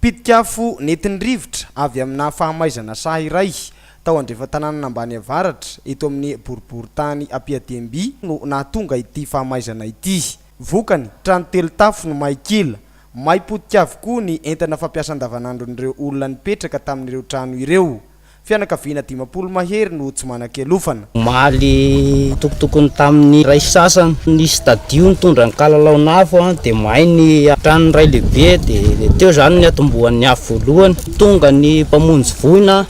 Pitikafo netiny-rivotra avy amina fahamaizana saha iray tao andrefa tanàna ambany avaratra eto amin'ny boriboritany Ambihadiamby no nahatonga ity fahamaizana ity. Vokany trano telo tafo no maikila. May potika avokoa ny entana fampiasa andavanandron'ireo olona nipetraka tamin'ireo trano ireo. Fianakaviana 50 mahery no tsy manan-kelofana. Maly tokotokony tamin'ny ray sasany ny stadio nitondra ny kalalaon'afo dia may ny trano ray lehibe dia teo zany ny atombohan'ny afo voalohany. Tonga ny mpamonjy voina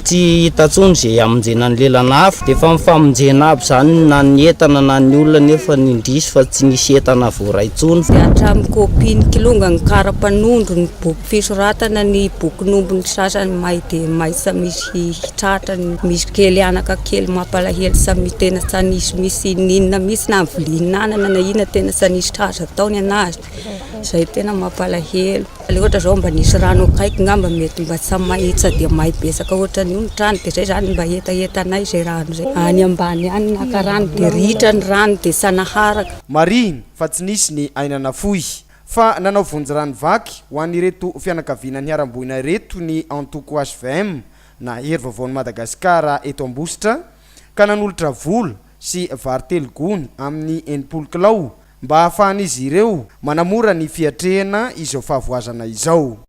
tsy hitatsony izay amonjena ny lelan'afo dia fa mifamonjena aby zany na ny entana na ny olona nefa nindrisy fa tsy nisy entana voaraitsony. Hatramin'ny kopiny kilonga ny karapanondro ny boky fisoratana ny boky nombony sasany may dia may sa misy tratrany misy kely anaka kely mampalahelo sa tena sa misy ninona misy na vilinanana na ina tena sa nisy tratra taony anazy izay tena mampalahelo. Le ohatra zao mba nisy rano akaiky ngamba mety mba sa mahitsa dia may besaka ohatra ny ny trano dia zay zany mba etaetanay zay rano zay any ambany any naka rano dia ritra ny rano dia sanaharaka. Mariny fa tsy nisy ny ainana fohy fa nanao vonjy rano vaky ho an'ireto fianakaviana ny haramboina reto ny antoko HVM na hery vaovaon'i Madagasikara eto Ambositra ka nanolotra vola sy vary telogony amin'ny 80 kilao mba ahafahan'izy ireo manamora ny fiatrehana izao fahavoazana izao.